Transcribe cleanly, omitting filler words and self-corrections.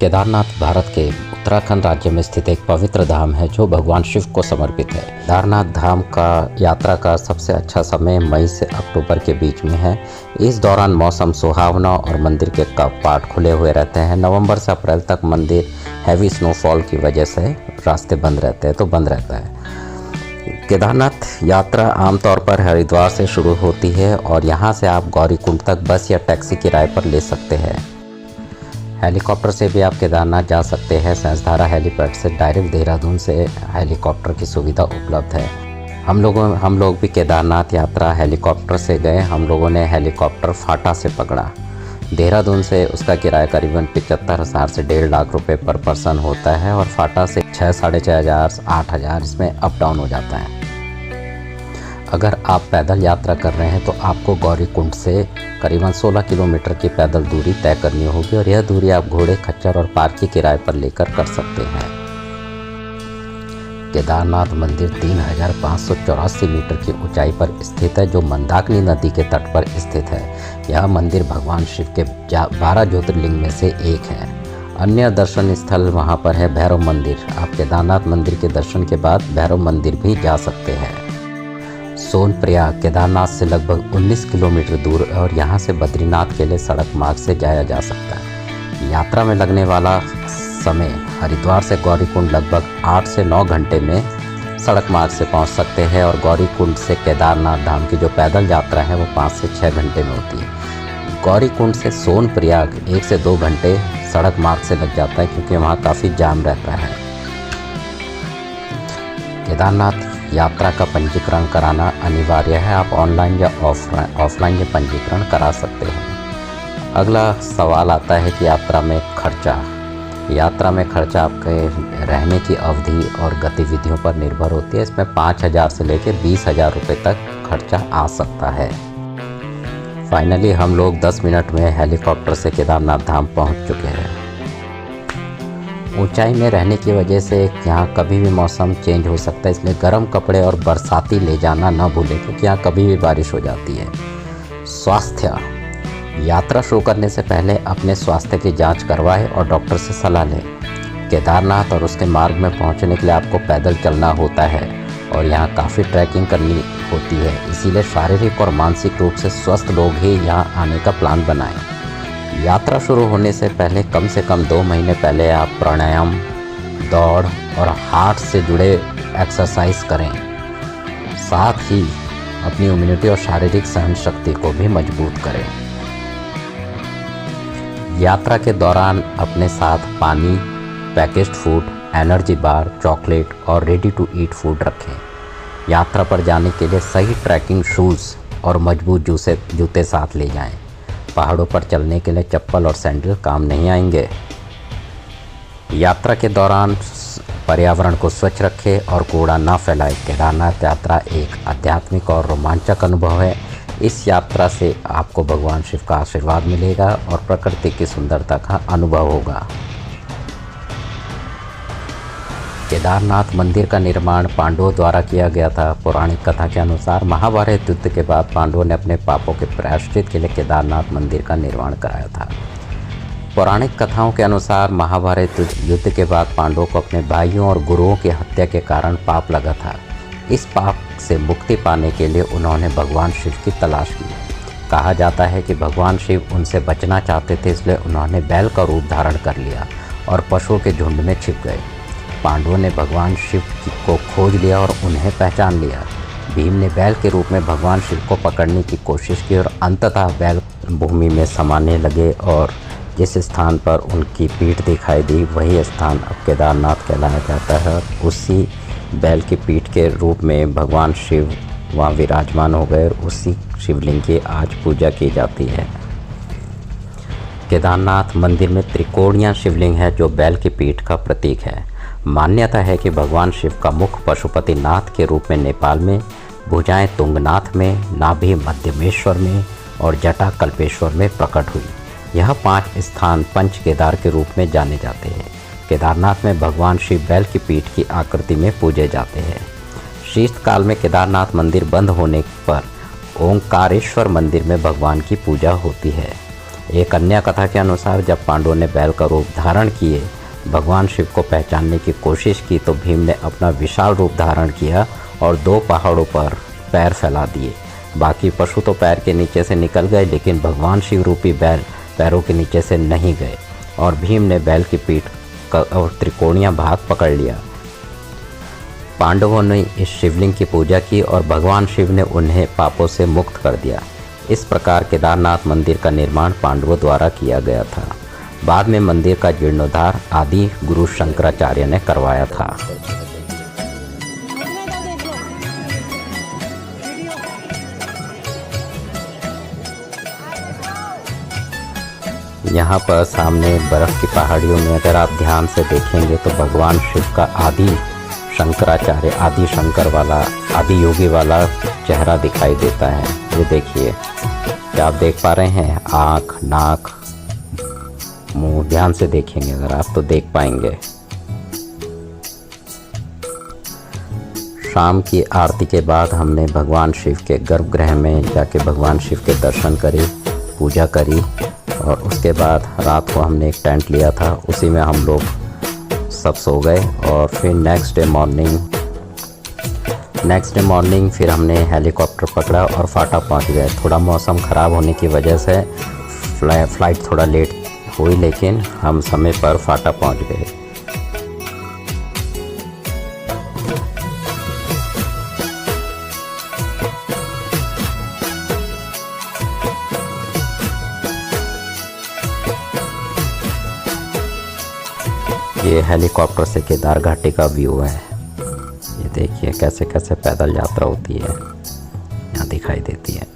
केदारनाथ भारत के उत्तराखंड राज्य में स्थित एक पवित्र धाम है जो भगवान शिव को समर्पित है। केदारनाथ धाम का यात्रा का सबसे अच्छा समय मई से अक्टूबर के बीच में है। इस दौरान मौसम सुहावना और मंदिर के कपाट खुले हुए रहते हैं। नवंबर से अप्रैल तक मंदिर हैवी स्नोफॉल की वजह से रास्ते बंद रहते हैं तो बंद रहता है। केदारनाथ यात्रा आमतौर पर हरिद्वार से शुरू होती है और यहाँ से आप गौरीकुंड तक बस या टैक्सी किराए पर ले सकते हैं। हेलीकॉप्टर से भी आप केदारनाथ जा सकते हैं। सहस्त्रधारा हेलीपैड से डायरेक्ट देहरादून से हेलीकॉप्टर की सुविधा उपलब्ध है। हम लोग भी केदारनाथ यात्रा हेलीकॉप्टर से गए। हम लोगों ने हेलीकॉप्टर फाटा से पकड़ा। देहरादून से उसका किराया करीबन 75,000 से 1.5 लाख रुपए पर पर्सन होता है और फाटा से 6,000, 6,500, 8,000 इसमें अप डाउन हो जाता है। अगर आप पैदल यात्रा कर रहे हैं तो आपको गौरीकुंड से करीबन 16 किलोमीटर की पैदल दूरी तय करनी होगी और यह दूरी आप घोड़े, खच्चर और पालकी किराए पर लेकर कर सकते हैं। केदारनाथ मंदिर 3,584 मीटर की ऊंचाई पर स्थित है जो मंदाकिनी नदी के तट पर स्थित है। यह मंदिर भगवान शिव के 12 ज्योतिर्लिंग में से एक है। अन्य दर्शन स्थल वहां पर है भैरव मंदिर। आप केदारनाथ मंदिर के दर्शन के बाद भैरव मंदिर भी जा सकते हैं। सोनप्रयाग केदारनाथ से लगभग 19 किलोमीटर दूर और यहाँ से बद्रीनाथ के लिए सड़क मार्ग से जाया जा सकता है। यात्रा में लगने वाला समय हरिद्वार से गौरीकुंड लगभग 8 से 9 घंटे में सड़क मार्ग से पहुँच सकते हैं और गौरीकुंड से केदारनाथ धाम की जो पैदल यात्रा है वो 5 से 6 घंटे में होती है। गौरीकुंड से सोनप्रयाग 1 से 2 घंटे सड़क मार्ग से लग जाता है क्योंकि वहाँ काफ़ी जाम रहता है। केदारनाथ यात्रा का पंजीकरण कराना अनिवार्य है। आप ऑनलाइन या ऑफलाइन ये पंजीकरण करा सकते हैं। अगला सवाल आता है कि यात्रा में खर्चा। यात्रा में खर्चा आपके रहने की अवधि और गतिविधियों पर निर्भर होती है। इसमें 5,000 से लेकर 20,000 रुपये तक खर्चा आ सकता है। फाइनली हम लोग 10 मिनट में हेलीकॉप्टर से केदारनाथ धाम पहुंच चुके हैं। ऊंचाई में रहने की वजह से यहाँ कभी भी मौसम चेंज हो सकता है, इसलिए गर्म कपड़े और बरसाती ले जाना ना भूलें क्योंकि यहाँ कभी भी बारिश हो जाती है। स्वास्थ्य। यात्रा शुरू करने से पहले अपने स्वास्थ्य की जांच करवाएं और डॉक्टर से सलाह लें। केदारनाथ और उसके मार्ग में पहुँचने के लिए आपको पैदल चलना होता है और यहाँ काफ़ी ट्रैकिंग करनी होती है, इसीलिए शारीरिक और मानसिक रूप से स्वस्थ लोग ही यहाँ आने का प्लान बनाएं। यात्रा शुरू होने से पहले कम से कम 2 महीने पहले आप प्राणायाम, दौड़ और हार्ट से जुड़े एक्सरसाइज करें। साथ ही अपनी इम्यूनिटी और शारीरिक सहन शक्ति को भी मजबूत करें। यात्रा के दौरान अपने साथ पानी, packaged food, energy bar, chocolate और रेडी टू ईट फूड रखें। यात्रा पर जाने के लिए सही ट्रैकिंग शूज़ और मजबूत जूते साथ ले जाएं। पहाड़ों पर चलने के लिए चप्पल और सैंडल काम नहीं आएंगे। यात्रा के दौरान पर्यावरण को स्वच्छ रखें और कूड़ा ना फैलाएं। केदारनाथ यात्रा एक आध्यात्मिक और रोमांचक अनुभव है। इस यात्रा से आपको भगवान शिव का आशीर्वाद मिलेगा और प्रकृति की सुंदरता का अनुभव होगा। केदारनाथ मंदिर का निर्माण पांडवों द्वारा किया गया था। पौराणिक कथा के अनुसार महाभारत युद्ध के बाद पांडवों ने अपने पापों के प्रायश्चित के लिए केदारनाथ मंदिर का निर्माण कराया था। पौराणिक कथाओं के अनुसार महाभारत युद्ध के बाद पांडवों को अपने भाइयों और गुरुओं की हत्या के कारण पाप लगा था। इस पाप से मुक्ति पाने के लिए उन्होंने भगवान शिव की तलाश की। कहा जाता है कि भगवान शिव उनसे बचना चाहते थे, इसलिए उन्होंने बैल का रूप धारण कर लिया और पशुओं के झुंड में छिप गए। पांडवों ने भगवान शिव को खोज लिया और उन्हें पहचान लिया। भीम ने बैल के रूप में भगवान शिव को पकड़ने की कोशिश की और अंततः बैल भूमि में समाने लगे और जिस स्थान पर उनकी पीठ दिखाई दी वही स्थान अब केदारनाथ कहलाया जाता है। और उसी बैल की पीठ के रूप में भगवान शिव वहाँ विराजमान हो गए और उसी शिवलिंग की आज पूजा की जाती है। केदारनाथ मंदिर में त्रिकोणीय शिवलिंग है जो बैल की पीठ का प्रतीक है। मान्यता है कि भगवान शिव का मुख पशुपतिनाथ के रूप में नेपाल में, भुजाएं तुंगनाथ में, नाभि मध्यमेश्वर में और जटा कल्पेश्वर में प्रकट हुई। यह 5 स्थान पंच केदार के रूप में जाने जाते हैं। केदारनाथ में भगवान शिव बैल की पीठ की आकृति में पूजे जाते हैं। शीतकाल में केदारनाथ मंदिर बंद होने पर ओंकारेश्वर मंदिर में भगवान की पूजा होती है। एक अन्य कथा के अनुसार जब पांडवों ने बैल का रूप धारण किए भगवान शिव को पहचानने की कोशिश की तो भीम ने अपना विशाल रूप धारण किया और 2 पहाड़ों पर पैर फैला दिए। बाकी पशु तो पैर के नीचे से निकल गए, लेकिन भगवान शिव रूपी बैल पैरों के नीचे से नहीं गए और भीम ने बैल की पीठ का त्रिकोणीय भाग पकड़ लिया। पांडवों ने इस शिवलिंग की पूजा की और भगवान शिव ने उन्हें पापों से मुक्त कर दिया। इस प्रकार केदारनाथ मंदिर का निर्माण पांडवों द्वारा किया गया था। बाद में मंदिर का जीर्णोद्धार आदि गुरु शंकराचार्य ने करवाया था। यहाँ पर सामने बर्फ़ की पहाड़ियों में अगर आप ध्यान से देखेंगे तो भगवान शिव का आदि शंकराचार्य आदि शंकर वाला आदि योगी वाला चेहरा दिखाई देता है। ये देखिए, क्या आप देख पा रहे हैं? आँख, नाक, मुंह ध्यान से देखेंगे अगर आप तो देख पाएंगे। शाम की आरती के बाद हमने भगवान शिव के गर्भगृह में जाके भगवान शिव के दर्शन करे, पूजा करी और उसके बाद रात को हमने एक टेंट लिया था, उसी में हम लोग सब सो गए। और फिर नेक्स्ट डे मॉर्निंग फिर हमने हेलीकॉप्टर पकड़ा और फाटा पहुंच गए। थोड़ा मौसम ख़राब होने की वजह से फ्लाइट थोड़ा लेट हुई, लेकिन हम समय पर फाटा पहुंच गए। ये हेलीकॉप्टर से केदार घाटी का व्यू है। ये देखिए कैसे कैसे पैदल यात्रा होती है, यहाँ दिखाई देती है।